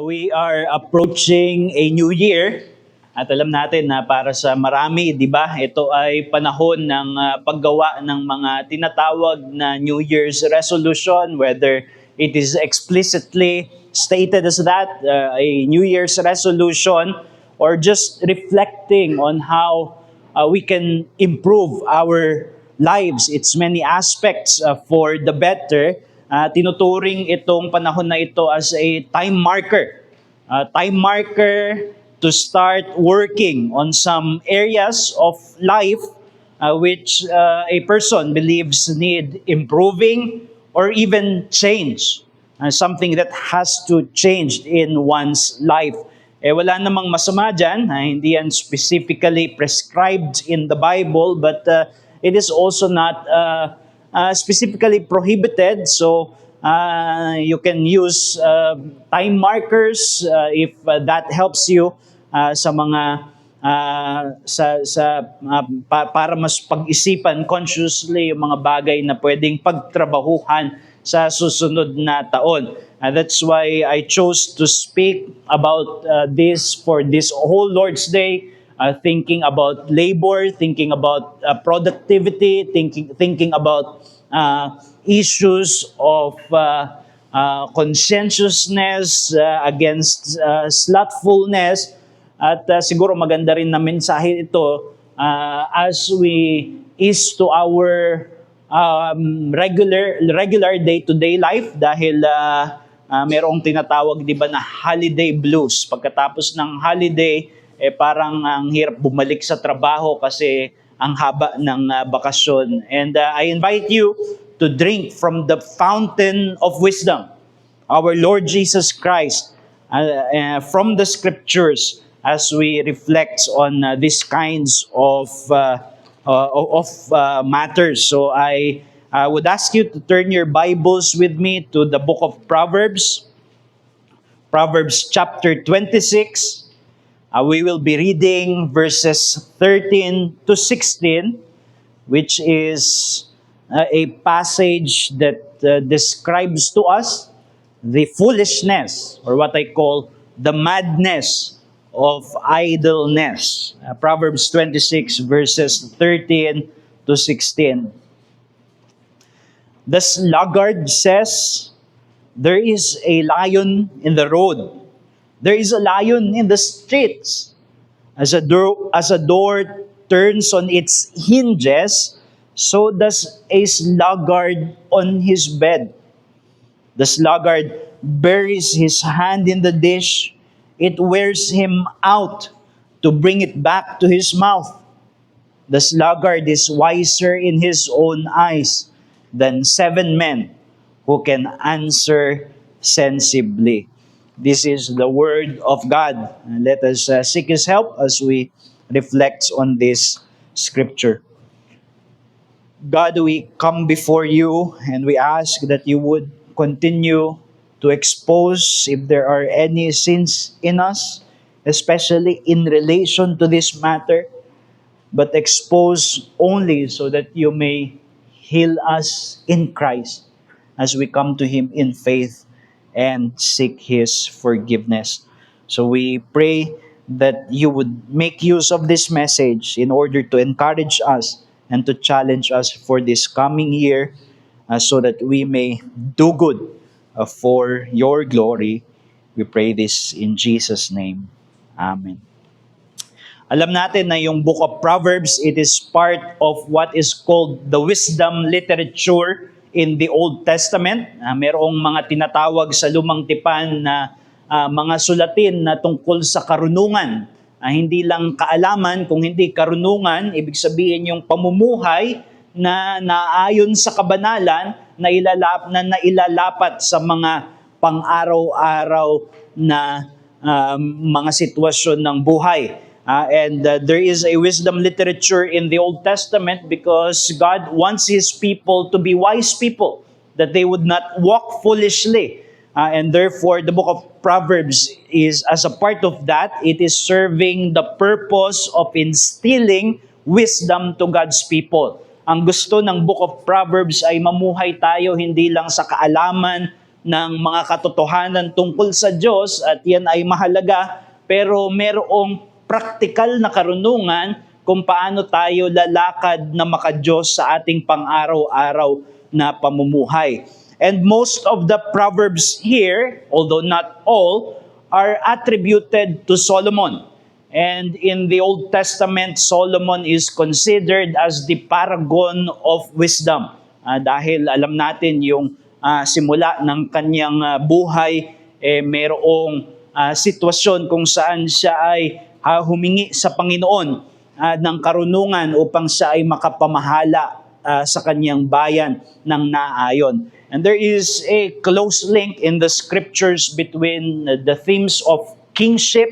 We are approaching a new year at alam natin na para sa marami, 'di ba? Ito ay panahon ng paggawa ng mga tinatawag na New Year's resolution, whether it is explicitly stated as that, a New Year's resolution, or just reflecting on how we can improve our lives, its many aspects for the better. Tinuturing itong panahon na ito as a time marker. Time marker to start working on some areas of life which a person believes need improving or even change. Something that has to change in one's life. Wala namang masama dyan. Hindi yan specifically prescribed in the Bible, but it is also not specifically prohibited. So you can use time markers if that helps you sa mga para mas pag-isipan consciously yung mga bagay na pwedeng pagtrabahuhan sa susunod na taon. That's why I chose to speak about this for this whole Lord's Day, thinking about labor, thinking about productivity, thinking about issues of conscientiousness against slothfulness. At siguro maganda rin na mensahe ito as we is to our regular day-to-day life, dahil merong tinatawag, di ba, na holiday blues. Pagkatapos ng holiday, parang ang hirap bumalik sa trabaho kasi ang haba ng bakasyon. And I invite you to drink from the fountain of wisdom, our Lord Jesus Christ, from the scriptures, as we reflect on these kinds of matters. So I would ask you to turn your Bibles with me to the book of Proverbs, Proverbs chapter 26. We will be reading verses 13 to 16, which is a passage that describes to us the foolishness, or what I call the madness of idleness. Proverbs 26 verses 13 to 16. The sluggard says, "There is a lion in the road. There is a lion in the streets. As a door turns on its hinges, so does a sluggard on his bed. The sluggard buries his hand in the dish. It wears him out to bring it back to his mouth. The sluggard is wiser in his own eyes than 7 men who can answer sensibly." This is the word of God. Let us seek His help as we reflect on this scripture. God, we come before you and we ask that you would continue to expose if there are any sins in us, especially in relation to this matter, but expose only so that you may heal us in Christ as we come to Him in faith and seek His forgiveness. So we pray that you would make use of this message in order to encourage us and to challenge us for this coming year, so that we may do good for your glory. We pray this in Jesus' name. Amen. Alam natin na yung book of Proverbs, it is part of what is called the wisdom literature in the Old Testament. Merong mga tinatawag sa lumang tipan na mga sulatin na tungkol sa karunungan. Hindi lang kaalaman, kung hindi karunungan, ibig sabihin yung pamumuhay na naayon sa kabanalan, na ilalapat sa mga pang-araw-araw na mga sitwasyon ng buhay. And there is a wisdom literature in the Old Testament because God wants His people to be wise people, that they would not walk foolishly. And therefore, the book of Proverbs is, as a part of that, it is serving the purpose of instilling wisdom to God's people. Ang gusto ng book of Proverbs ay mamuhay tayo hindi lang sa kaalaman, ng mga katotohanan tungkol sa Diyos at yan ay mahalaga, pero merong praktikal na karunungan kung paano tayo lalakad na maka-Diyos sa ating pang-araw-araw na pamumuhay. And most of the proverbs here, although not all, are attributed to Solomon. And in the Old Testament, Solomon is considered as the paragon of wisdom. Dahil alam natin yung simula ng kanyang buhay, mayroong sitwasyon kung saan siya ay humingi sa Panginoon ng karunungan upang siya ay makapamahala sa kanyang bayan ng naayon. And there is a close link in the scriptures between the themes of kingship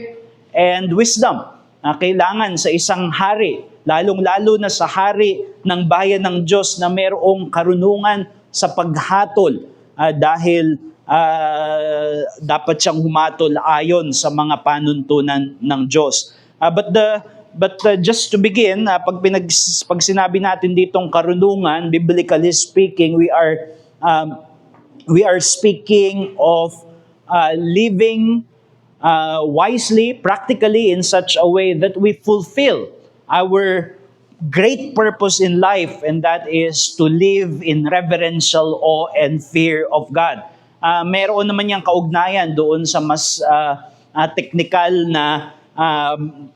and wisdom. Kailangan sa isang hari, lalong-lalo na sa hari ng bayan ng Diyos na mayroong karunungan sa paghatol dahil dapat siyang humatol ayon sa mga panuntunan ng Diyos. But just to begin, pag sinabi natin ditong karunungan, biblically speaking, we are speaking of living wisely, practically, in such a way that we fulfill our great purpose in life, and that is to live in reverential awe and fear of God. Meron naman yung kaugnayan doon sa mas technical na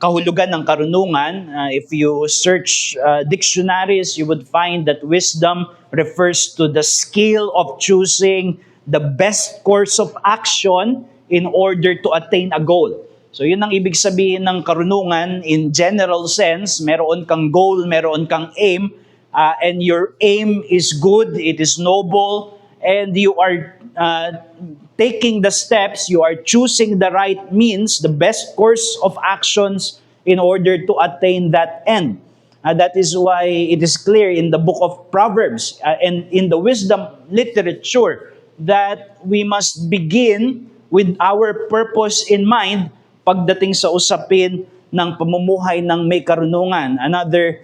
kahulugan ng karunungan. If you search dictionaries, you would find that wisdom refers to the skill of choosing the best course of action in order to attain a goal. So yun ang ibig sabihin ng karunungan in general sense. Meron kang goal, meron kang aim, and your aim is good, it is noble, and you are taking the steps, you are choosing the right means, the best course of actions in order to attain that end. That is why it is clear in the book of Proverbs and in the wisdom literature that we must begin with our purpose in mind pagdating sa usapin ng pamumuhay ng may karunungan. Another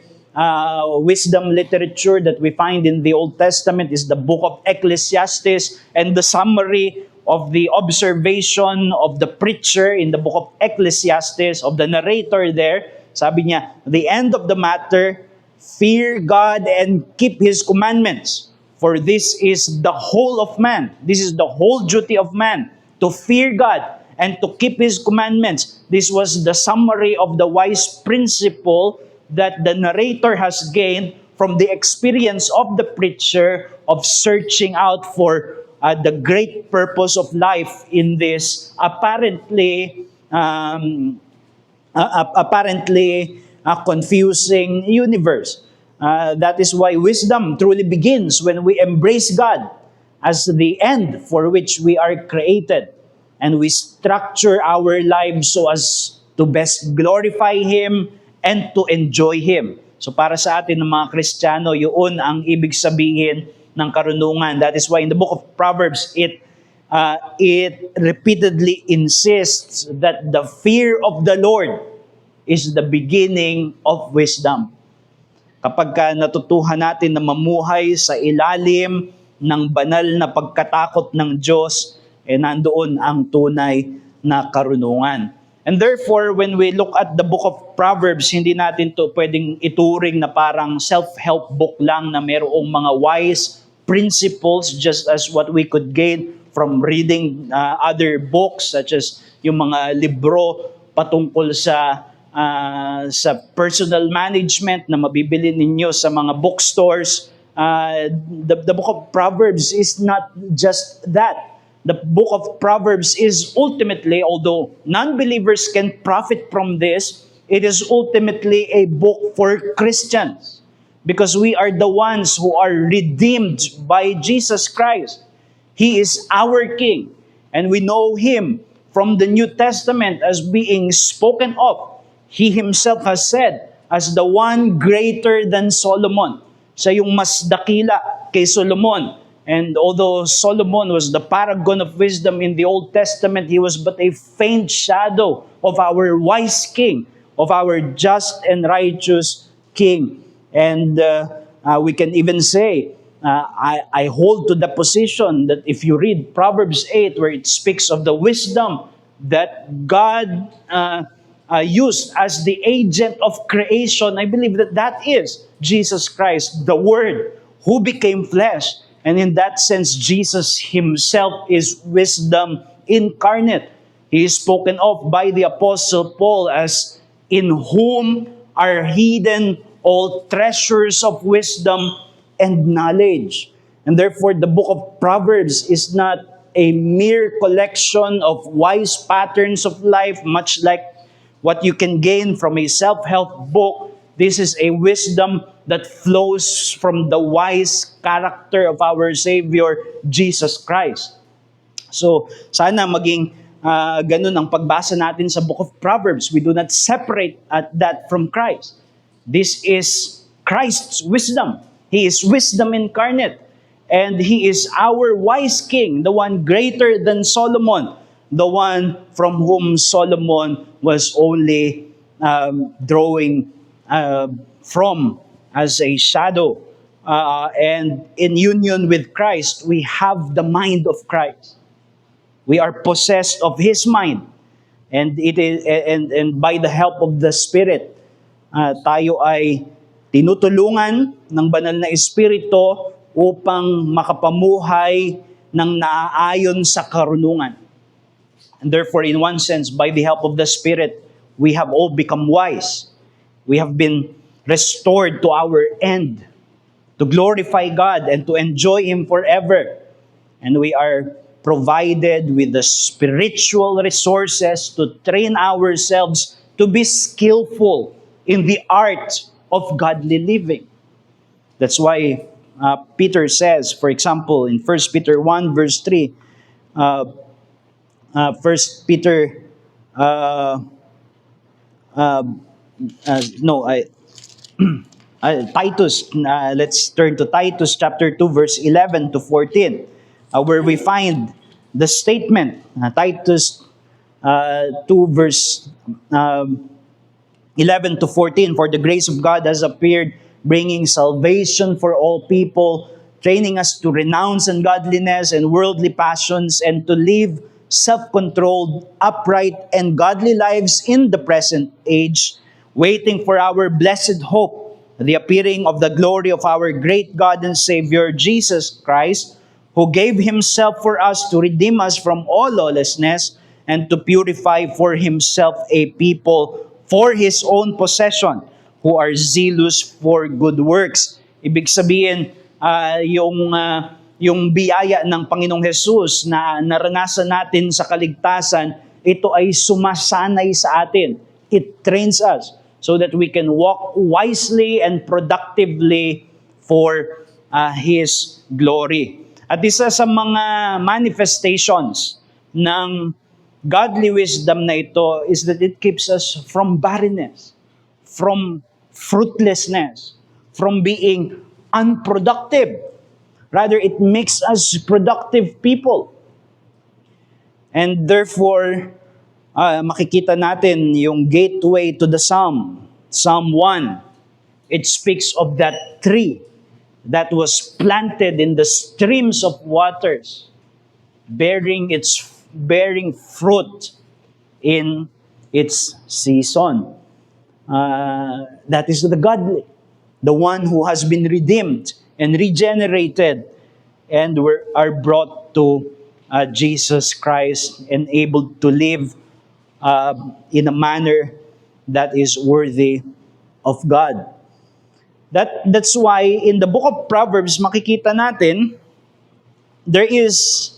wisdom literature that we find in the Old Testament is the book of Ecclesiastes, and the summary of the observation of the preacher in the book of Ecclesiastes, of the narrator there, sabi niya, the end of the matter, fear God and keep His commandments, for this is the whole of man. This is the whole duty of man, to fear God and to keep His commandments. This was the summary of the wise principle that the narrator has gained from the experience of the preacher of searching out for the great purpose of life in this apparently confusing universe. That is why wisdom truly begins when we embrace God as the end for which we are created, and we structure our lives so as to best glorify Him and to enjoy Him. So para sa atin ng mga Kristiyano, yun ang ibig sabihin ng karunungan. That is why in the book of Proverbs, it repeatedly insists that the fear of the Lord is the beginning of wisdom. Kapag natutuhan natin na mamuhay sa ilalim ng banal na pagkatakot ng Diyos, nandoon ang tunay na karunungan. And therefore, when we look at the book of Proverbs, hindi natin to pwedeng ituring na parang self-help book lang na mayroong mga wise principles just as what we could gain from reading other books such as yung mga libro patungkol sa personal management na mabibili ninyo sa mga bookstores. The book of Proverbs is not just that. The book of Proverbs is ultimately, although non-believers can profit from this, it is ultimately a book for Christians, because we are the ones who are redeemed by Jesus Christ. He is our King, and we know Him from the New Testament as being spoken of. He Himself has said, as the one greater than Solomon. Siya yung mas dakila kay Solomon. And although Solomon was the paragon of wisdom in the Old Testament, he was but a faint shadow of our wise King, of our just and righteous King. And we can even say I hold to the position that if you read Proverbs 8, where it speaks of the wisdom that God used as the agent of creation, I believe that that is Jesus Christ, the Word, who became flesh. And in that sense, Jesus himself is wisdom incarnate. He is spoken of by the Apostle Paul as in whom are hidden all treasures of wisdom and knowledge. And therefore, the book of Proverbs is not a mere collection of wise patterns of life, much like what you can gain from a self-help book. This is a wisdom that flows from the wise character of our Savior, Jesus Christ. So, sana maging ganun ang pagbasa natin sa book of Proverbs. We do not separate that from Christ. This is Christ's wisdom. He is wisdom incarnate. And He is our wise king, the one greater than Solomon, the one from whom Solomon was only drawing from as a shadow. And in union with Christ, we have the mind of Christ. We are possessed of His mind. And it is and by the help of the Spirit, tayo ay tinutulungan ng banal na Espiritu upang makapamuhay ng naaayon sa karunungan. And therefore, in one sense, by the help of the Spirit, we have all become wise. We have been restored to our end, to glorify God and to enjoy Him forever. And we are provided with the spiritual resources to train ourselves to be skillful in the art of godly living. That's why Peter says, for example, in 1 Peter 1 verse 3, 1 Peter, Titus, let's turn to Titus chapter 2 verse 11 to 14, where we find the statement, Titus 2 verse 11 to 14, for the grace of God has appeared, bringing salvation for all people, training us to renounce ungodliness and worldly passions, and to live self-controlled, upright, and godly lives in the present age, waiting for our blessed hope, the appearing of the glory of our great God and Savior, Jesus Christ, who gave Himself for us to redeem us from all lawlessness and to purify for Himself a people for His own possession, who are zealous for good works. Ibig sabihin, yung biyaya ng Panginoong Hesus na naranasan natin sa kaligtasan, ito ay sumasanay sa atin. It trains us so that we can walk wisely and productively for His glory. At isa sa mga manifestations ng godly wisdom na ito is that it keeps us from barrenness, from fruitlessness, from being unproductive. Rather, it makes us productive people. And therefore, makikita natin yung gateway to the Psalm, Psalm 1. It speaks of that tree that was planted in the streams of waters, bearing fruit in its season. That is the godly, the one who has been redeemed and regenerated and are brought to Jesus Christ and able to live in a manner that is worthy of God. That's why in the book of Proverbs, makikita natin, there is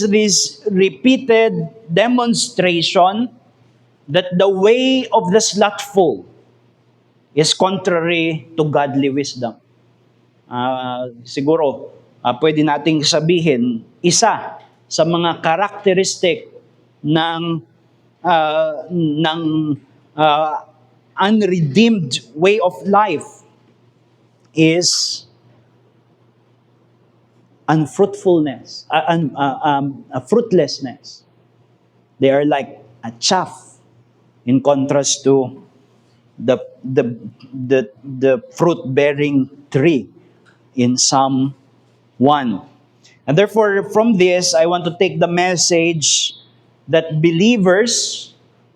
this repeated demonstration that the way of the slothful is contrary to godly wisdom. Siguro, pwede nating sabihin, isa sa mga karakteristik ng unredeemed way of life is unfruitfulness, fruitlessness. They are like a chaff in contrast to the, the, the fruit-bearing tree in Psalm 1. And therefore, from this, I want to take the message that believers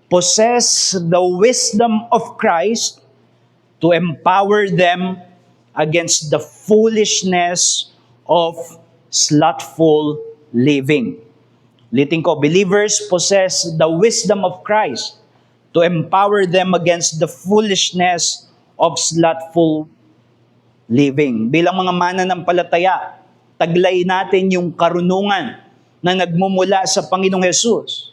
possess the wisdom of Christ to empower them against the foolishness of slothful living. Ulitin ko, believers possess the wisdom of Christ to empower them against the foolishness of slothful living. Bilang mga mananampalataya, taglay natin yung karunungan na nagmumula sa Panginoong Hesus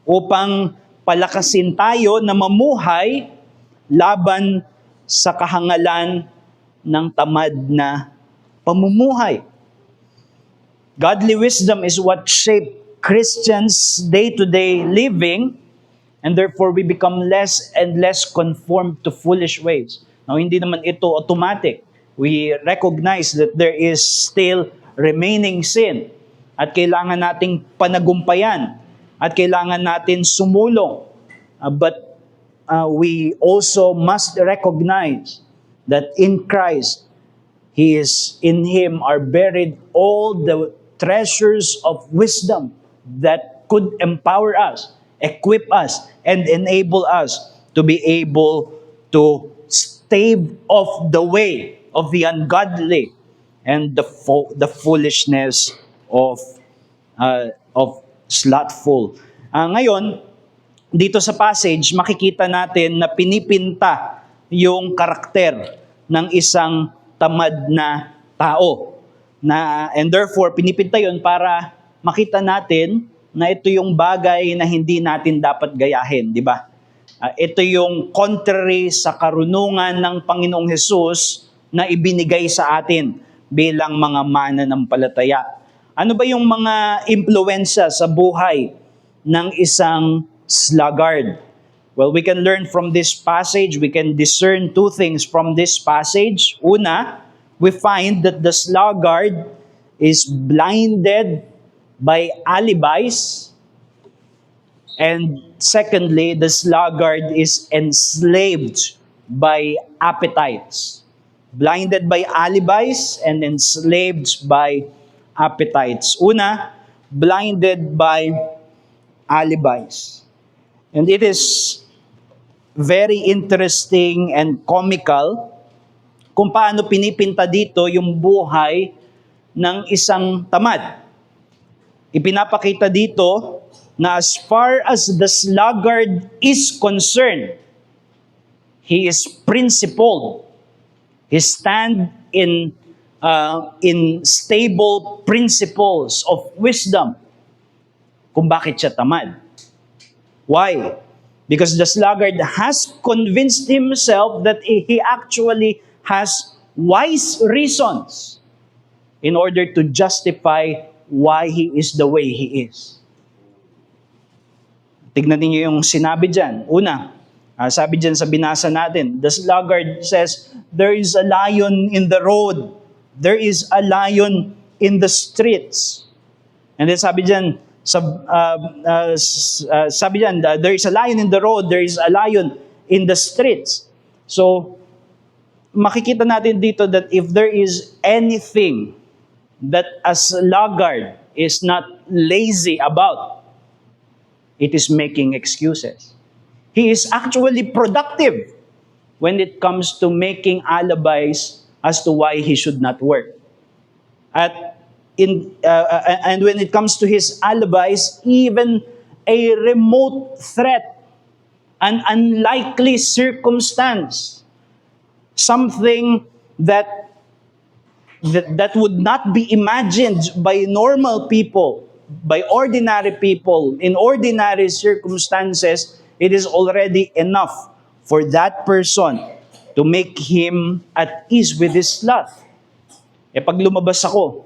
upang palakasin tayo na mamuhay laban sa kahangalan ng tamad na pamumuhay. Godly wisdom is what shape Christians' day-to-day living, and therefore we become less and less conformed to foolish ways. Now, hindi naman ito automatic. We recognize that there is still remaining sin at kailangan nating panagumpayan at kailangan natin sumulong. But we also must recognize that in Christ, in Him are buried all the treasures of wisdom that could empower us, equip us, and enable us to be able to stave off the way of the ungodly and the foolishness of slothful. Ngayon, dito sa passage, makikita natin na pinipinta yung karakter ng isang tamad na tao. And therefore, pinipinta yun para makita natin na ito yung bagay na hindi natin dapat gayahin, di ba? Ito yung contrary sa karunungan ng Panginoong Hesus na ibinigay sa atin bilang mga mananampalataya. Ano ba yung mga impluwensya sa buhay ng isang sluggard? Well, we can learn from this passage, we can discern two things from this passage. Una, we find that the sluggard is blinded by alibis. And secondly, the sluggard is enslaved by appetites. Blinded by alibis and enslaved by appetites. Una, blinded by alibis. And it is very interesting and comical kung paano pinipinta dito yung buhay ng isang tamad. Ipinapakita dito na as far as the sluggard is concerned, he is principled. He stands in stable principles of wisdom. Kung bakit siya tamad. Why? Because the sluggard has convinced himself that he actually has wise reasons in order to justify why he is the way he is. Tignan niyo yung sinabi dyan. Una, sabi dyan sa binasa natin, the sluggard says, there is a lion in the road. There is a lion in the streets. And then sabi dyan, there is a lion in the road, there is a lion in the streets. So, makikita natin dito that if there is anything that a sluggard is not lazy about, it is making excuses. He is actually productive when it comes to making alibis as to why he should not work. And when it comes to his alibis, even a remote threat, an unlikely circumstance, something that would not be imagined by normal people, by ordinary people, in ordinary circumstances, it is already enough for that person to make him at ease with his sloth. Pag lumabas ako,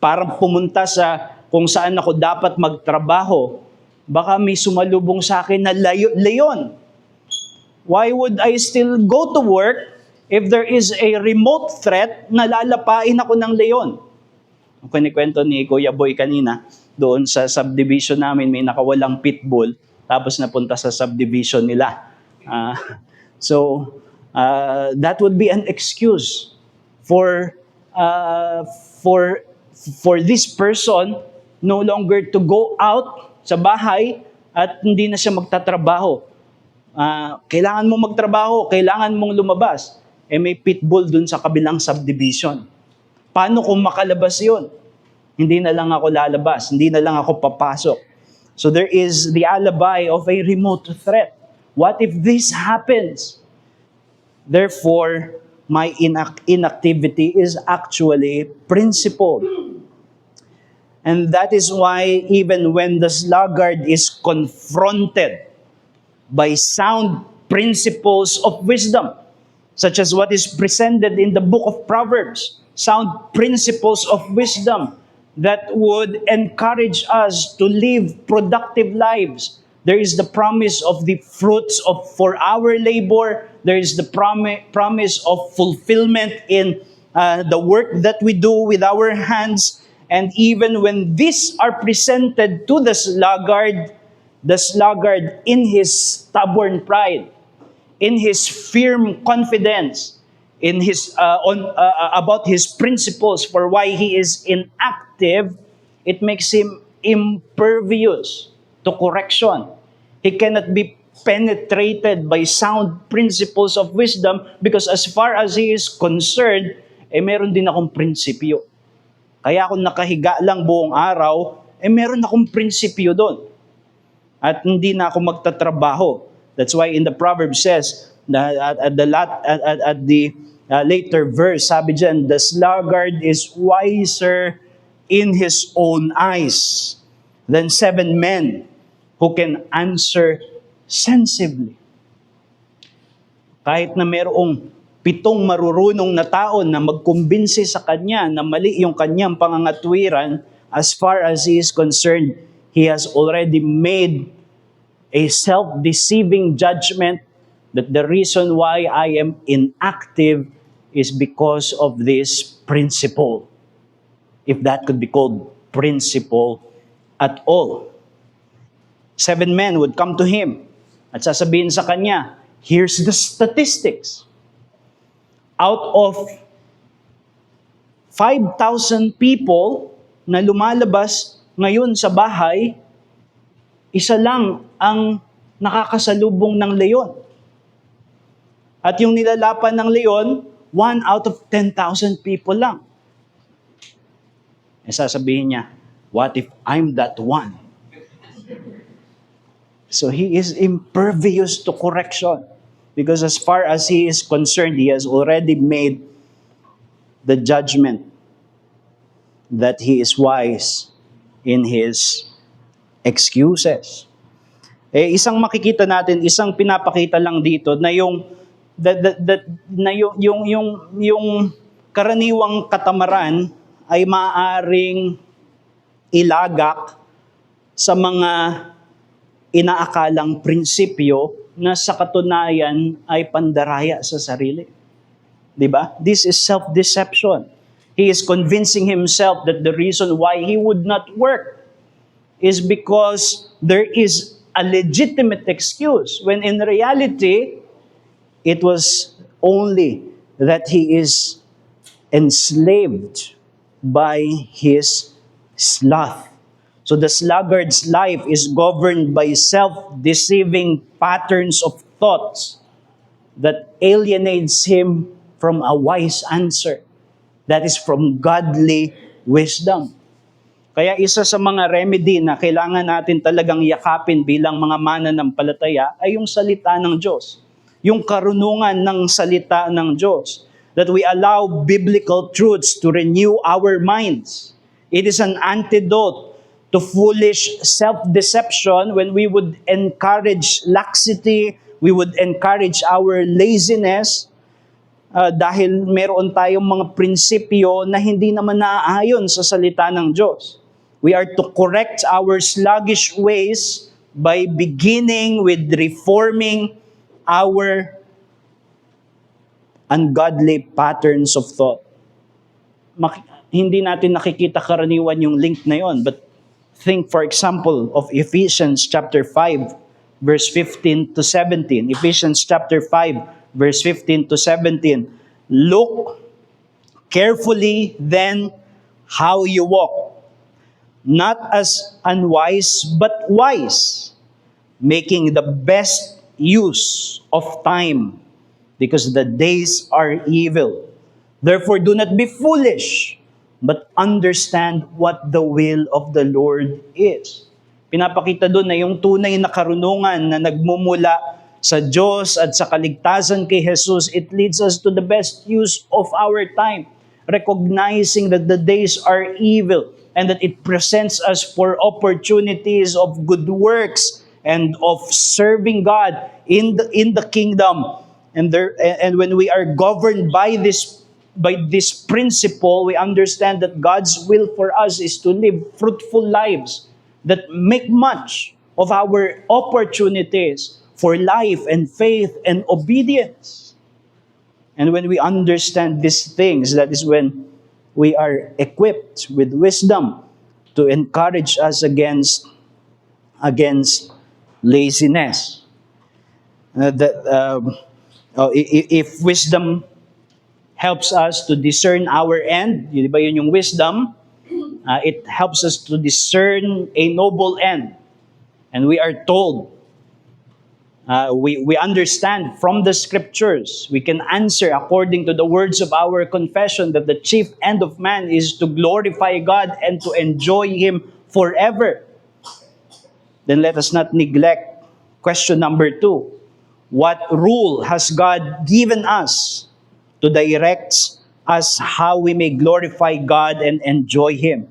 parang pumunta sa kung saan ako dapat magtrabaho, baka may sumalubong sa akin na leon. Why would I still go to work if there is a remote threat na lalapain ako ng leon? Ang kinikwento ni Kuya Boy kanina, doon sa subdivision namin may nakawalang pitbull, tapos napunta sa subdivision nila. So, that would be an excuse for uh, for for this person no longer to go out sa bahay at hindi na siya magtatrabaho. Kailangan mong magtrabaho, kailangan mong lumabas. May pitbull dun sa kabilang subdivision. Paano kung makalabas yun? Hindi na lang ako lalabas, hindi na lang ako papasok. So there is the alibi of a remote threat. What if this happens? Therefore, my inactivity is actually principled. And that is why even when the sluggard is confronted by sound principles of wisdom, such as what is presented in the book of Proverbs, sound principles of wisdom that would encourage us to live productive lives. There is the promise of the fruits for our labor. There is the promise of fulfillment in the work that we do with our hands. And even when these are presented to the sluggard in his stubborn pride, in his firm confidence, in his about his principles for why he is inactive, it makes him impervious to correction. He cannot be penetrated by sound principles of wisdom because as far as he is concerned, meron din akong prinsipyo. Kaya kung nakahiga lang buong araw, meron akong prinsipyo doon. At hindi na ako magtatrabaho. That's why in the Proverbs says, at the later verse, sabi dyan, the sluggard is wiser in his own eyes than 7 men who can answer sensibly. Kahit na mayroong 7 marurunong na tao na magkumbinsi sa kanya na mali yung kanyang pangangatwiran, as far as he is concerned, he has already made a self-deceiving judgment that the reason why I am inactive is because of this principle. If that could be called principle at all. 7 men would come to him at sasabihin sa kanya, here's the statistics. Out of 5,000 people na lumalabas ngayon sa bahay, isa lang ang nakakasalubong ng leon. At yung nilalapan ng leon, 1 out of 10,000 people lang. Sasabihin niya, what if I'm that one? So he is impervious to correction. Because as far as he is concerned, he has already made the judgment that he is wise in his excuses. Isang makikita natin, isang pinapakita lang dito na yung karaniwang katamaran ay maaring ilagak sa mga inaakalang prinsipyo na sa katunayan ay pandaraya sa sarili. Diba? This is self-deception. He is convincing himself that the reason why he would not work is because there is a legitimate excuse, when in reality, it was only that he is enslaved by his sloth. So the sluggard's life is governed by self-deceiving patterns of thoughts that alienates him from a wise answer. That is from godly wisdom. Kaya isa sa mga remedy na kailangan natin talagang yakapin bilang mga mananampalataya ay yung salita ng Diyos. Yung karunungan ng salita ng Diyos. That we allow biblical truths to renew our minds. It is an antidote to foolish self-deception when we would encourage laxity, we would encourage our laziness, dahil meron tayong mga prinsipyo na hindi naman naaayon sa salita ng Diyos. We are to correct our sluggish ways by beginning with reforming our ungodly patterns of thought. Hindi natin nakikita karaniwan yung link na yon, but think for example of Ephesians chapter 5 verse 15 to 17. Ephesians chapter 5, verse 15 to 17. Look carefully then how you walk, not as unwise, but wise, making the best use of time, because the days are evil. Therefore, do not be foolish, but understand what the will of the Lord is. Pinapakita doon na yung tunay na karunungan na nagmumula sa Diyos at sa kaligtasan kay Jesus, it leads us to the best use of our time, recognizing that the days are evil and that it presents us for opportunities of good works and of serving God in the kingdom. And when we are governed by this principle, we understand that God's will for us is to live fruitful lives that make much of our opportunities for life and faith and obedience. And when we understand these things, that is when we are equipped with wisdom to encourage us against laziness. If wisdom helps us to discern our end, di ba yun yung wisdom? It helps us to discern a noble end. And we are told, we understand from the scriptures, we can answer according to the words of our confession that the chief end of man is to glorify God and to enjoy Him forever. Then let us not neglect question number 2. What rule has God given us to direct us how we may glorify God and enjoy Him?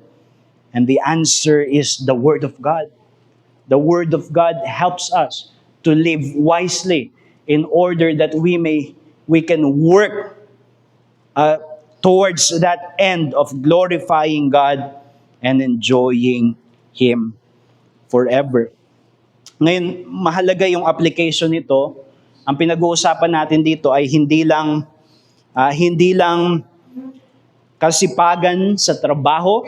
And the answer is the Word of God. The Word of God helps us to live wisely in order that we can work towards that end of glorifying God and enjoying Him forever. Ngayon, mahalaga yung application nito. Ang pinag-uusapan natin dito ay hindi lang kasipagan sa trabaho,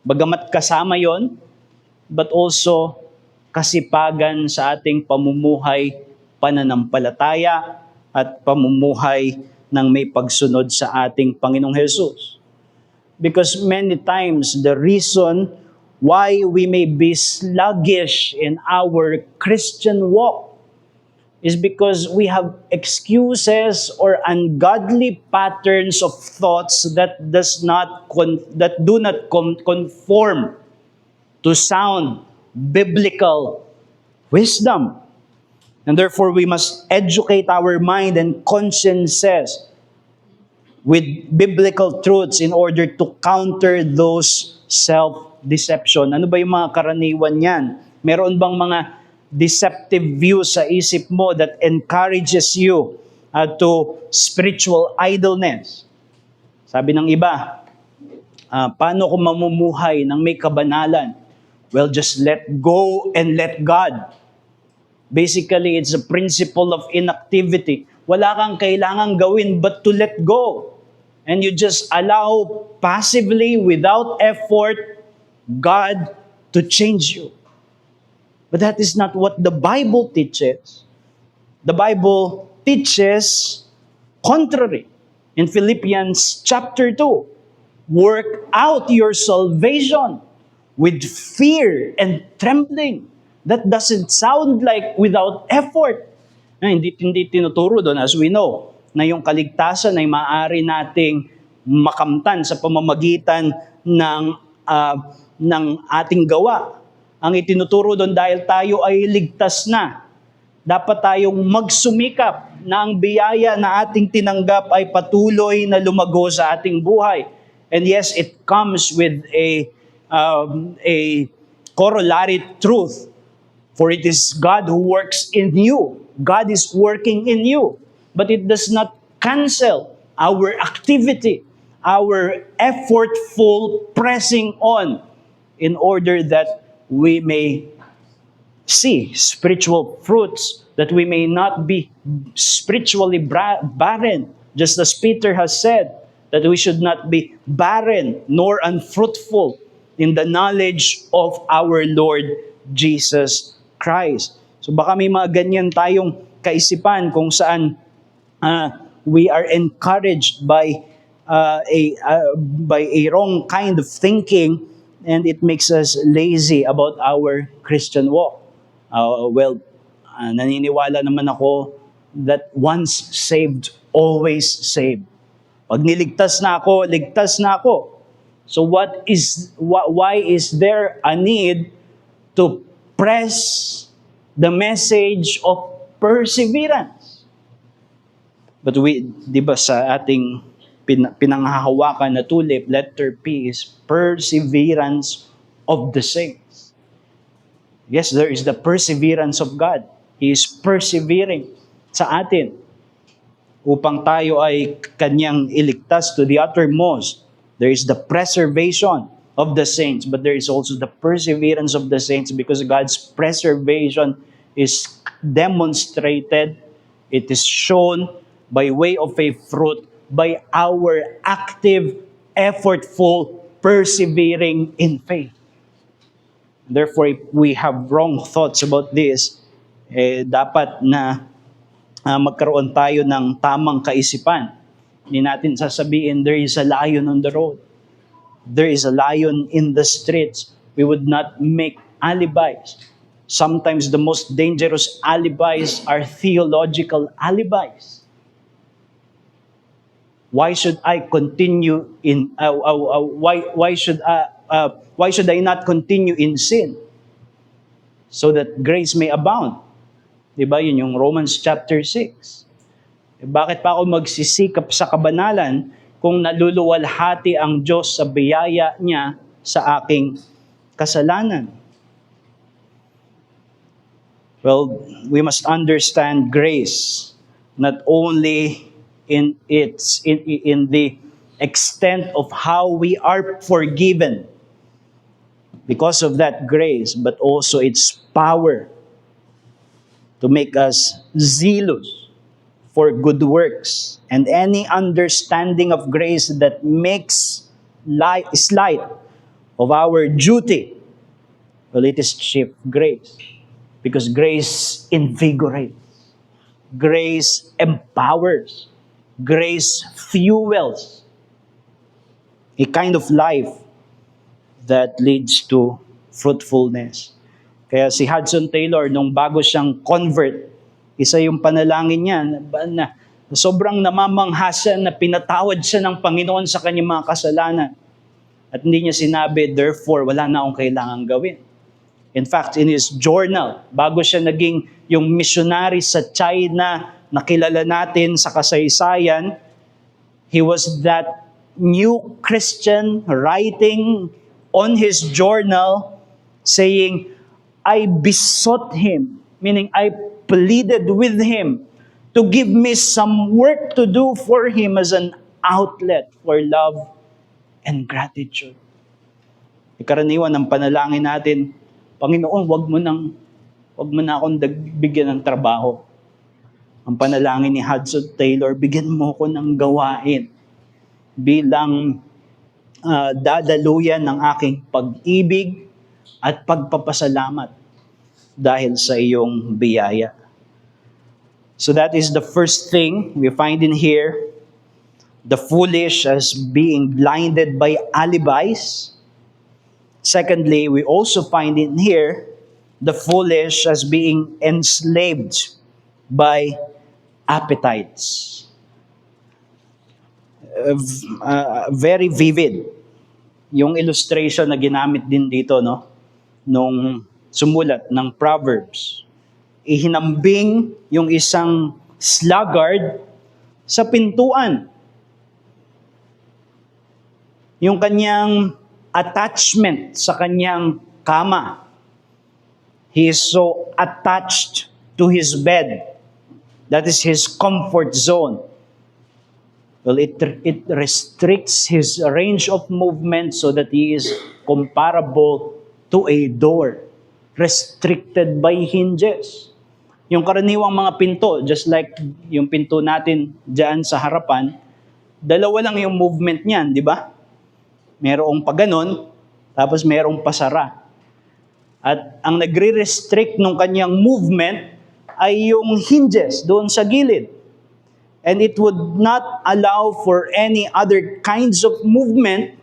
bagamat kasama yon, but also kasipagan sa ating pamumuhay, pananampalataya, at pamumuhay ng may pagsunod sa ating Panginoong Hesus. Because many times, the reason why we may be sluggish in our Christian walk is because we have excuses or ungodly patterns of thoughts that do not conform to sound biblical wisdom. And therefore, we must educate our mind and consciences with biblical truths in order to counter those self-deception. Ano ba yung mga karaniwan yan? Meron bang mga deceptive views sa isip mo that encourages you to spiritual idleness? Sabi ng iba, paano ko mamumuhay ng may kabanalan? Well, just let go and let God. Basically, it's a principle of inactivity. Wala kang kailangang gawin but to let go. And you just allow passively, without effort, God to change you. But that is not what the Bible teaches. The Bible teaches contrary. In Philippians chapter 2, work out your salvation with fear and trembling. That doesn't sound like without effort. Hindi tinuturo doon, as we know, na yung kaligtasan ay maaari nating makamtan sa pamamagitan ng ating gawa. Ang itinuturo doon, dahil tayo ay ligtas na, dapat tayong magsumikap na ang biyaya na ating tinanggap ay patuloy na lumago sa ating buhay. And yes, it comes with a corollary truth. For it is God who works in you. God is working in you. But it does not cancel our activity, our effortful pressing on in order that we may see spiritual fruits, that we may not be spiritually barren. Just as Peter has said, that we should not be barren nor unfruitful in the knowledge of our Lord Jesus Christ. So baka may mga ganyan tayong kaisipan kung saan we are encouraged by a wrong kind of thinking, and it makes us lazy about our Christian walk. Naniniwala naman ako that once saved, always saved. Pag niligtas na ako, ligtas na ako. So why is there a need to press the message of perseverance? But di ba sa ating pinanghahawakan na tulip, letter P is perseverance of the saints. Yes, there is the perseverance of God. He is persevering sa atin upang tayo ay kanyang iligtas to the uttermost. There is the preservation of the saints, but there is also the perseverance of the saints, because God's preservation is demonstrated, it is shown by way of a fruit, by our active, effortful, persevering in faith. Therefore, if we have wrong thoughts about this, dapat na magkaroon tayo ng tamang kaisipan. Hindi natin sasabihin, there is a lion on the road. There is a lion in the streets. We would not make alibis. Sometimes the most dangerous alibis are theological alibis. Why should I continue in? Why should I not continue in sin, so that grace may abound? Diba? Yun yung Romans chapter 6. Bakit pa ako magsisikap sa kabanalan kung naluluwalhati ang Diyos sa biyaya niya sa aking kasalanan? Well, we must understand grace not only in the extent of how we are forgiven because of that grace, but also its power to make us zealous for good works, and any understanding of grace that makes light of our duty. Well, it is cheap grace, because grace invigorates, grace empowers, grace fuels a kind of life that leads to fruitfulness. Kaya si Hudson Taylor, nung bago siyang convert, isa yung panalangin niya na sobrang namamangha siya na pinatawad siya ng Panginoon sa kanyang mga kasalanan. At hindi niya sinabi, therefore, wala na akong kailangang gawin. In fact, in his journal, bago siya naging yung missionary sa China na kilala natin sa kasaysayan, he was that new Christian writing on his journal saying, I besought him, meaning I pleaded with him to give me some work to do for him as an outlet for love and gratitude. Karaniwan ng panalangin natin, Panginoon, wag mo na akong bigyan ng trabaho. Ang panalangin ni Hudson Taylor, bigyan mo ko ng gawain bilang dadaluyan ng aking pag-ibig at pagpapasalamat dahil sa iyong biyaya. So that is the first thing we find in here. The foolish as being blinded by alibis. Secondly, we also find in here the foolish as being enslaved by appetites. Very vivid yung illustration na ginamit din dito, no? Nung sumulat ng Proverbs. Ihinambing yung isang sluggard sa pintuan. Yung kanyang attachment sa kanyang kama. He is so attached to his bed. That is his comfort zone. Well, it restricts his range of movement so that he is comparable to a door, restricted by hinges. Yung karaniwang mga pinto, just like yung pinto natin dyan sa harapan, dalawa lang yung movement niyan, di ba? Merong pa ganon, tapos merong pasara. At ang nagre-restrict ng kanyang movement ay yung hinges doon sa gilid. And it would not allow for any other kinds of movement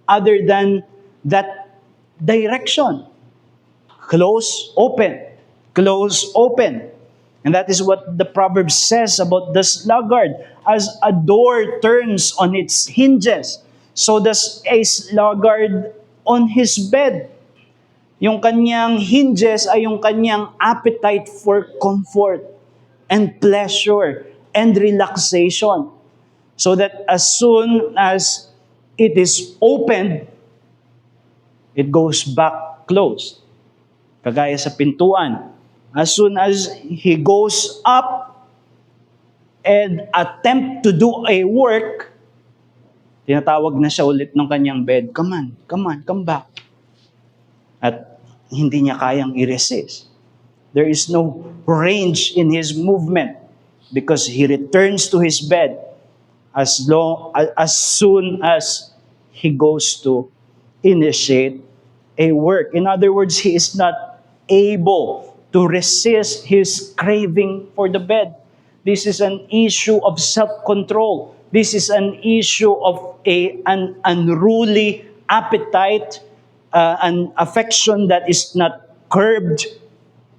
other than that direction. Close, open. Close, open. And that is what the proverb says about the sluggard. As a door turns on its hinges, so does a sluggard on his bed. Yung kanyang hinges ay yung kanyang appetite for comfort and pleasure and relaxation. So that as soon as it is opened, it goes back closed. Kagaya sa pintuan. As soon as he goes up and attempt to do a work, tinatawag na siya ulit ng kanyang bed, come on, come back. At hindi niya kayang i-resist. There is no range in his movement because he returns to his bed as soon as he goes to initiate a work. In other words, he is not able to resist his craving for the bed. This is an issue of self-control. This is an issue of an unruly appetite, an affection that is not curbed,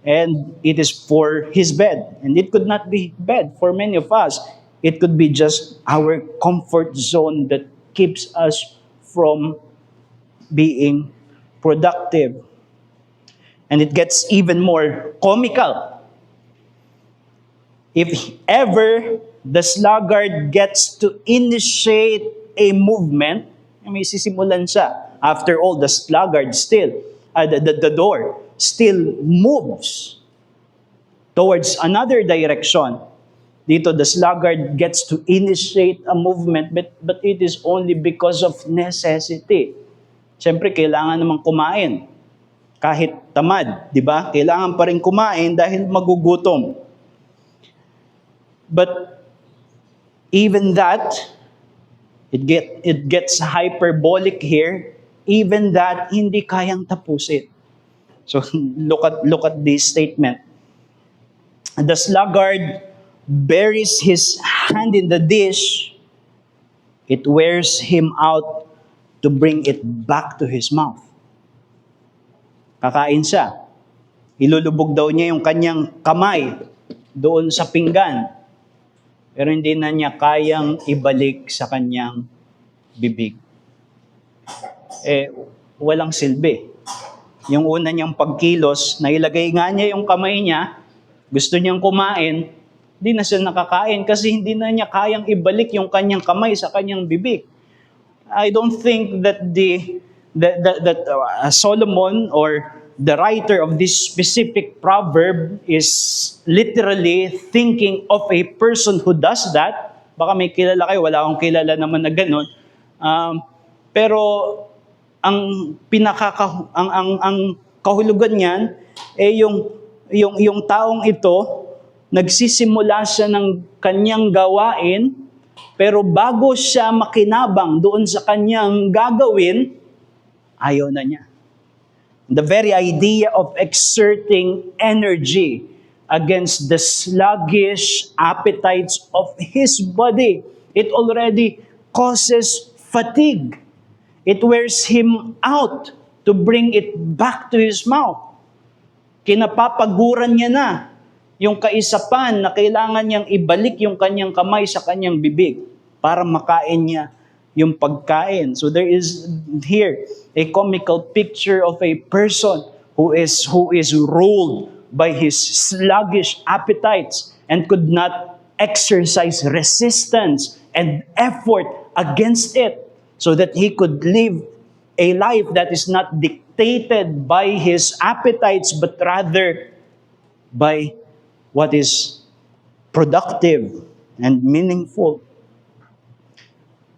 and it is for his bed. And it could not be bed for many of us. It could be just our comfort zone that keeps us from being productive. And it gets even more comical. If ever the sluggard gets to initiate a movement, may sisimulan siya. After all, the sluggard still, the door still moves towards another direction. Dito, the sluggard gets to initiate a movement, but it is only because of necessity. Siyempre, kailangan namang kumain. Kahit tamad, di ba? Kailangan pa rin kumain dahil magugutom. But even that, it gets hyperbolic here. Even that, hindi kayang tapusin. So look at this statement. The sluggard buries his hand in the dish. It wears him out to bring it back to his mouth. Kakain siya. Ilulubog daw niya yung kanyang kamay doon sa pinggan. Pero hindi na niya kayang ibalik sa kanyang bibig. Walang silbi. Yung una niyang pagkilos, nailagay nga niya yung kamay niya, gusto niyang kumain, hindi na siya nakakain kasi hindi na niya kayang ibalik yung kanyang kamay sa kanyang bibig. I don't think that Solomon or the writer of this specific proverb is literally thinking of a person who does that. Baka may kilala kayo, wala akong kilala naman na ganun. Pero ang kahulugan niyan yung taong ito nagsisimula siya ng kanyang gawain, pero bago siya makinabang doon sa kanyang gagawin, ayaw na niya. The very idea of exerting energy against the sluggish appetites of his body, it already causes fatigue. It wears him out to bring it back to his mouth. Kinapapaguran niya na yung kaisapan na kailangan niyang ibalik yung kanyang kamay sa kanyang bibig para makain niya yung pagkain. So there is here a comical picture of a person who is ruled by his sluggish appetites and could not exercise resistance and effort against it so that he could live a life that is not dictated by his appetites but rather by what is productive and meaningful.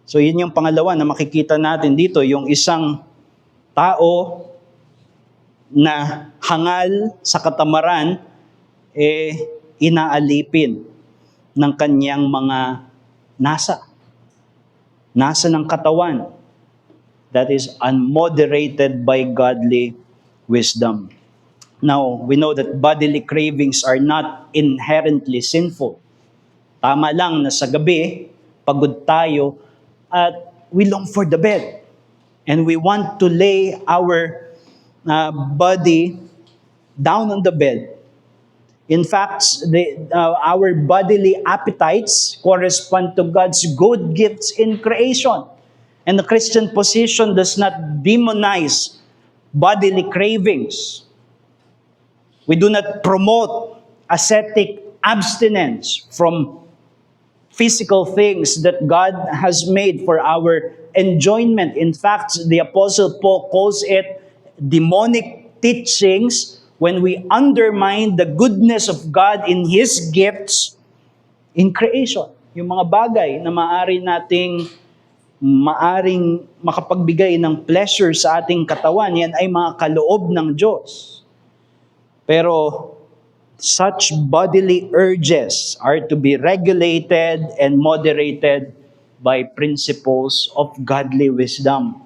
So yun yung pangalawa na makikita natin dito, yung isang tao na hangal sa katamaran, inaalipin ng kanyang mga nasa ng katawan that is unmoderated by godly wisdom. Now, we know that bodily cravings are not inherently sinful. Tama lang na sa gabi, pagod tayo, at we long for the bed. And we want to lay our body down on the bed. In fact, our bodily appetites correspond to God's good gifts in creation. And the Christian position does not demonize bodily cravings. We do not promote ascetic abstinence from physical things that God has made for our enjoyment. In fact, the Apostle Paul calls it demonic teachings when we undermine the goodness of God in His gifts in creation. Yung mga bagay na maaring makapagbigay ng pleasure sa ating katawan, yan ay mga kaloob ng Diyos. Pero such bodily urges are to be regulated and moderated by principles of godly wisdom.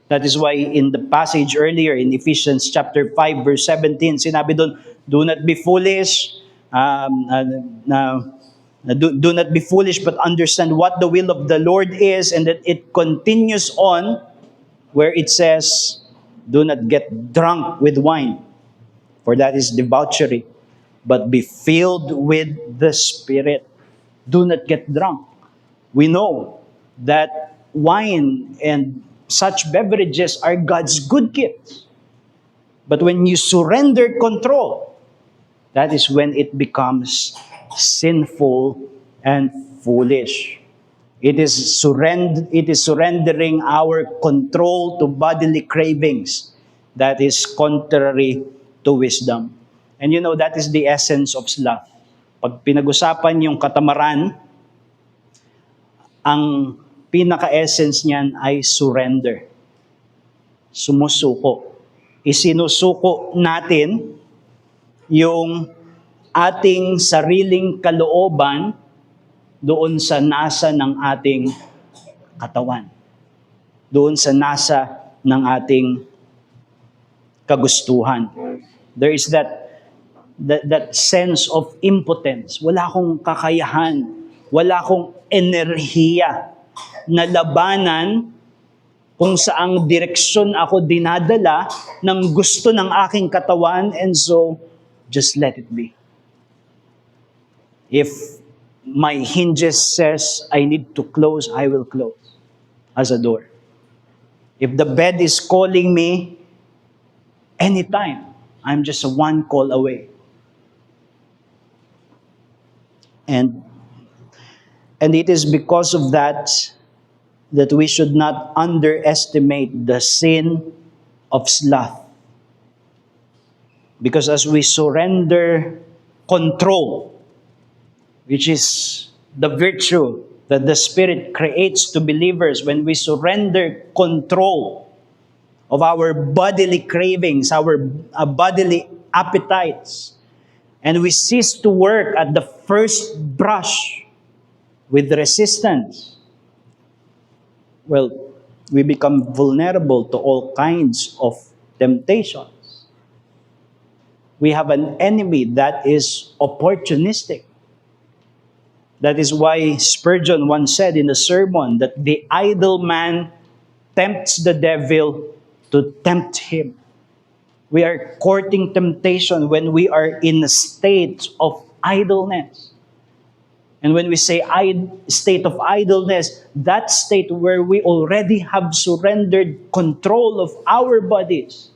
That is why in the passage earlier in Ephesians chapter 5 verse 17, sinabi doon, do not be foolish, do not be foolish but understand what the will of the Lord is, and that it continues on where it says, do not get drunk with wine, for that is debauchery, but be filled with the Spirit. Do not get drunk. We know that wine and such beverages are God's good gifts. But when you surrender control, that is when it becomes sinful and foolish. It is surrendering our control to bodily cravings that is contrary to wisdom. And you know, that is the essence of sloth. Pag pinag-usapan yung katamaran, ang pinaka-essence niyan ay surrender. Sumusuko. Isinusuko natin yung ating sariling kalooban doon sa nasa ng ating katawan. Doon sa nasa ng ating kagustuhan. There is that sense of impotence. Wala akong kakayahan, wala akong enerhiya na labanan kung saang direksyon ako dinadala ng gusto ng aking katawan, and so just let it be. If my hinges says I need to close, I will close as a door. If the bed is calling me anytime, I'm just one call away. And it is because of that we should not underestimate the sin of sloth. Because as we surrender control, which is the virtue that the Spirit creates to believers, when we surrender control of our bodily cravings, our bodily appetites, and we cease to work at the first brush with resistance, well, we become vulnerable to all kinds of temptations. We have an enemy that is opportunistic. That is why Spurgeon once said in a sermon that the idle man tempts the devil to tempt him. We are courting temptation when we are in a state of idleness. And when we say state of idleness, that state where we already have surrendered control of our bodies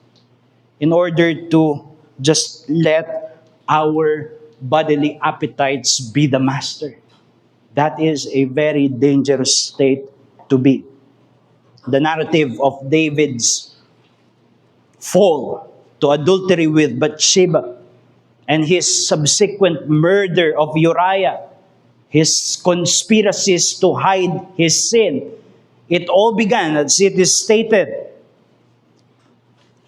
in order to just let our bodily appetites be the master. That is a very dangerous state to be. The narrative of David's fall to adultery with Bathsheba and his subsequent murder of Uriah, his conspiracies to hide his sin, it all began, as it is stated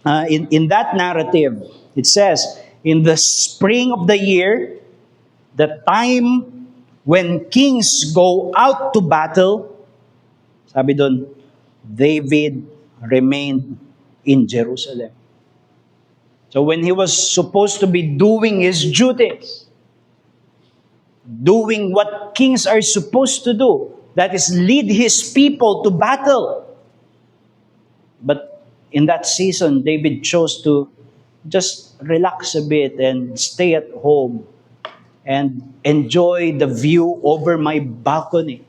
in that narrative. It says, in the spring of the year, the time when kings go out to battle, sabi doon, David remained in Jerusalem. So when he was supposed to be doing his duties, doing what kings are supposed to do, that is lead his people to battle. But in that season, David chose to just relax a bit and stay at home and enjoy the view over my balcony.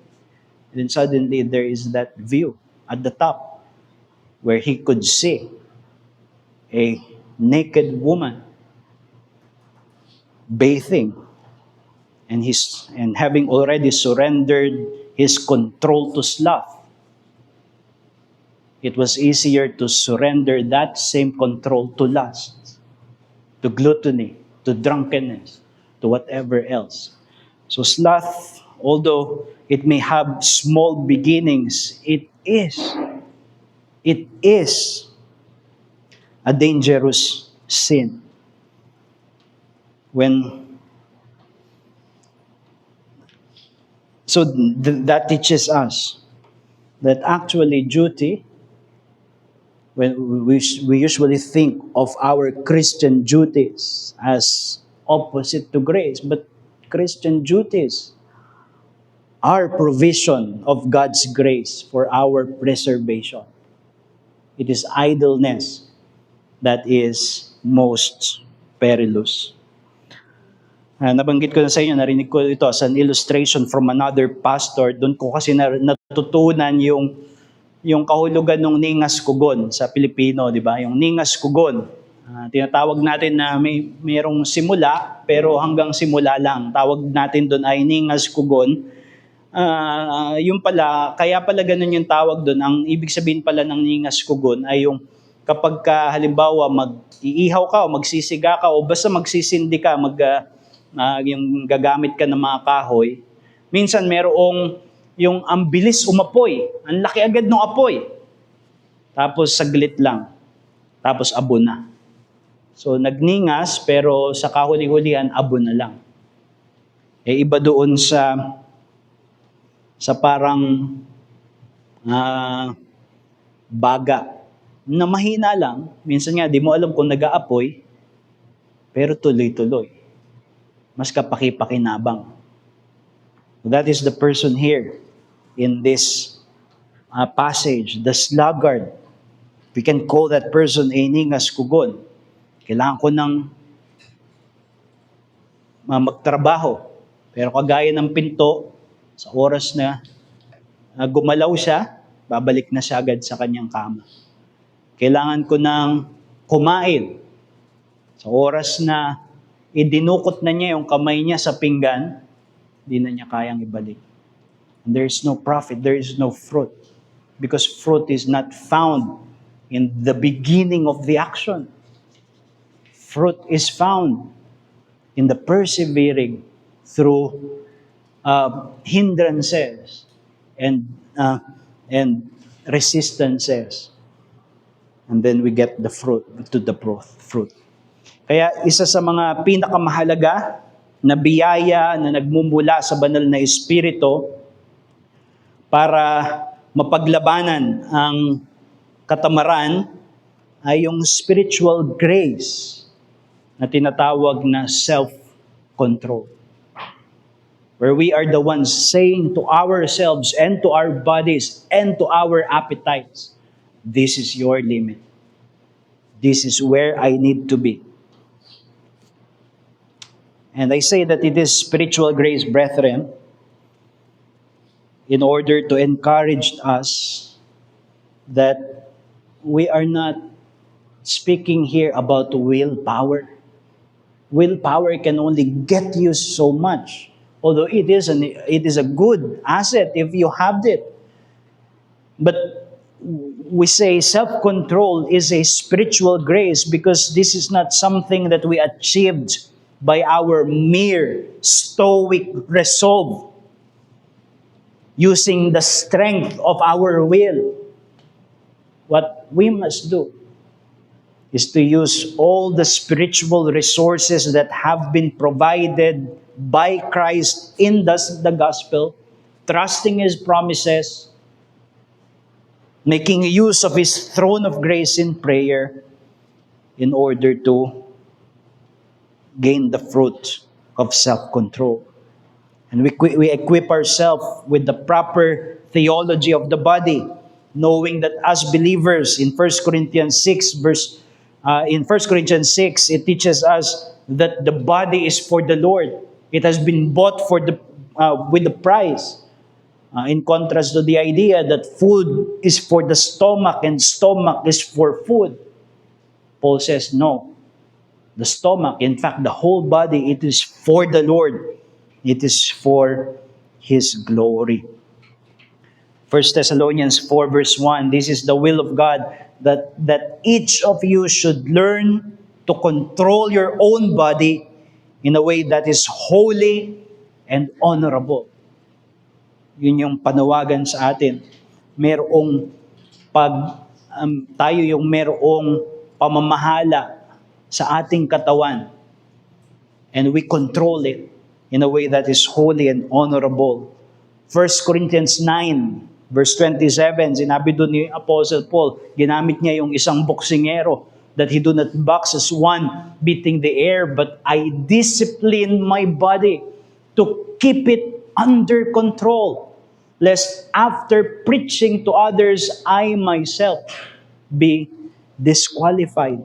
And then suddenly there is that view at the top where he could see a naked woman bathing, and having already surrendered his control to sloth, it was easier to surrender that same control to lust, to gluttony, to drunkenness, to whatever else. So sloth, although it may have small beginnings, it is a dangerous sin. That teaches us that actually duty, when we usually think of our Christian duties as opposite to grace, but Christian duties are provision of God's grace for our preservation. It is idleness that is most perilous. Nabanggit ko na sa inyo, narinig ko ito as an illustration from another pastor. Doon ko kasi natutunan yung kahulugan ng ningas kugon sa Pilipino, di ba? Yung ningas kugon. Tinatawag natin na mayroong simula, pero hanggang simula lang. Tawag natin doon ay ningas kugon. Yung pala, kaya pala ganun yung tawag doon. Ang ibig sabihin pala ng ningas kugon ay yung kapag halimbawa mag-iihaw ka o magsisiga ka o basta magsisindi ka, yung gagamit ka ng mga kahoy, minsan merong yung ang bilis umapoy, ang laki agad ng apoy. Tapos saglit lang, tapos abo na. So nagningas pero sa kahuli-hulihan abo na lang. Iba doon sa parang baga na mahina lang, minsan nga di mo alam kung nag-aapoy, pero tuloy-tuloy. Mas kapaki-pakinabang. That is the person here in this passage, the sluggard. We can call that person a ningas kugon. Kailangan ko ng magtrabaho. Pero kagaya ng pinto, sa oras na gumalaw siya, babalik na siya agad sa kanyang kama. Kailangan ko ng kumain. Sa oras na idinukot na niya yung kamay niya sa pinggan, di na niya kayang ibalik. And there is no profit, there is no fruit. Because fruit is not found in the beginning of the action. Fruit is found in the persevering through hindrances and resistances. And then we get the fruit, fruit. Kaya isa sa mga pinakamahalaga na biyaya na nagmumula sa banal na Espiritu para mapaglabanan ang katamaran ay yung spiritual grace na tinatawag na self-control. Where we are the ones saying to ourselves and to our bodies and to our appetites, this is your limit. This is where I need to be. And I say that it is spiritual grace, brethren, in order to encourage us that we are not speaking here about willpower. Willpower can only get you so much, although it is a good asset if you have it. But we say self-control is a spiritual grace because this is not something that we achieved by our mere stoic resolve, using the strength of our will. What we must do is to use all the spiritual resources that have been provided by Christ in the gospel, trusting His promises, making use of His throne of grace in prayer, in order to gain the fruit of self-control. And we equip ourselves with the proper theology of the body, knowing that as believers in First Corinthians 6, it teaches us that the body is for the Lord. It has been bought with the price. In contrast to the idea that food is for the stomach and stomach is for food. Paul says, no. The stomach, in fact, the whole body, it is for the Lord. It is for His glory. 1 Thessalonians 4 verse 1, this is the will of God, that each of you should learn to control your own body in a way that is holy and honorable. Yun yung panawagan sa atin. Tayo yung merong pamamahala sa ating katawan, and we control it in a way that is holy and honorable. 1 Corinthians 9 verse 27, sinabi doon ni Apostle Paul, ginamit niya yung isang boksingero, that he do not box as one beating the air, but I discipline my body to keep it under control, lest after preaching to others, I myself be disqualified.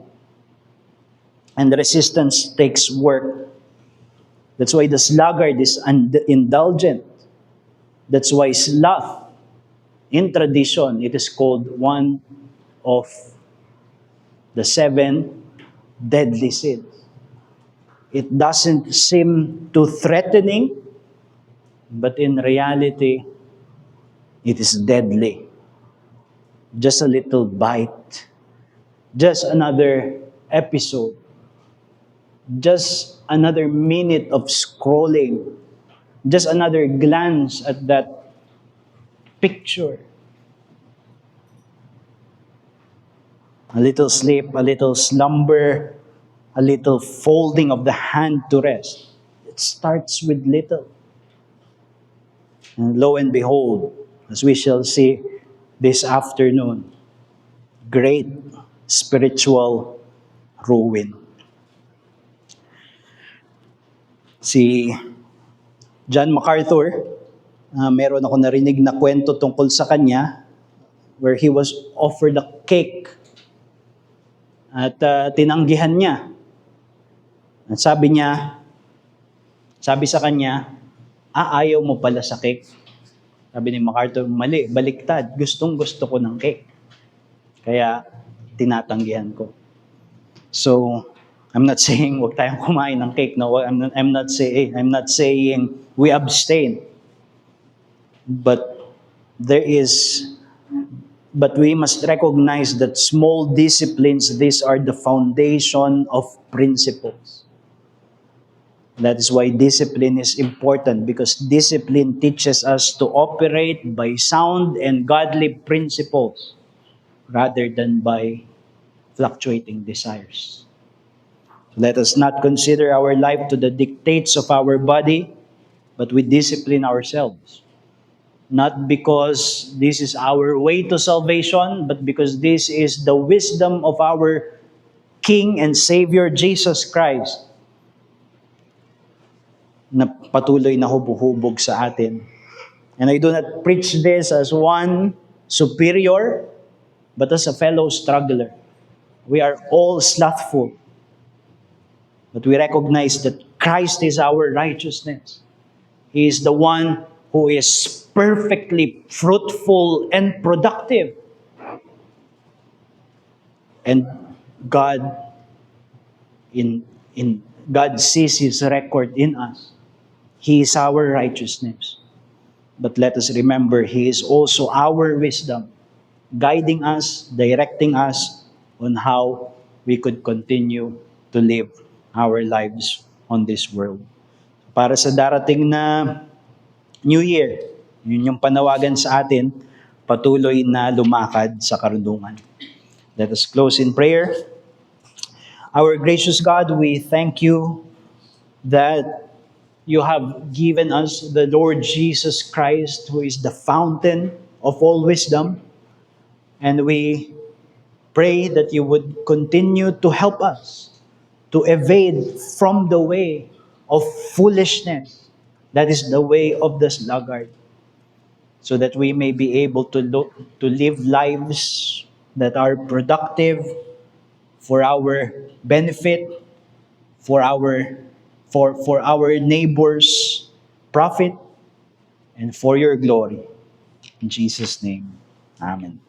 And resistance takes work. That's why the sluggard is indulgent. That's why sloth, in tradition, it is called one of the 7 deadly sins. It doesn't seem too threatening, but in reality, it is deadly. Just a little bite, just another episode, just another minute of scrolling, just another glance at that picture. A little sleep, a little slumber, a little folding of the hand to rest. It starts with little. And lo and behold, as we shall see this afternoon, great spiritual ruin. Si John MacArthur, meron ako narinig na kwento tungkol sa kanya, where he was offered a cake at tinanggihan niya. At sabi sa kanya, ayaw mo pala sa cake. Sabi ni MacArthur, mali, baliktad. Gustong-gusto ko ng cake. Kaya tinatanggihan ko. So, I'm not saying huwag tayong kumain ng cake. No, I'm not saying we abstain. But we must recognize that small disciplines, these are the foundation of principles. That is why discipline is important, because discipline teaches us to operate by sound and godly principles rather than by fluctuating desires. Let us not consider our life to the dictates of our body, but we discipline ourselves. Not because this is our way to salvation, but because this is the wisdom of our King and Savior Jesus Christ, na patuloy na hubog sa atin. And I do not preach this as one superior, but as a fellow struggler. We are all slothful, but we recognize that Christ is our righteousness. He is the one who is perfectly fruitful and productive. And God sees His record in us. He is our righteousness. But let us remember, He is also our wisdom, guiding us, directing us on how we could continue to live our lives on this world. Para sa darating na New Year, yun yung panawagan sa atin, patuloy na lumakad sa karunungan. Let us close in prayer. Our gracious God, we thank you that you have given us the Lord Jesus Christ, who is the fountain of all wisdom. And we Pray that you would continue to help us to evade from the way of foolishness. That is the way of the sluggard, so that we may be able to live lives that are productive for our benefit, for our neighbors' profit, and for your glory. In Jesus' name, amen.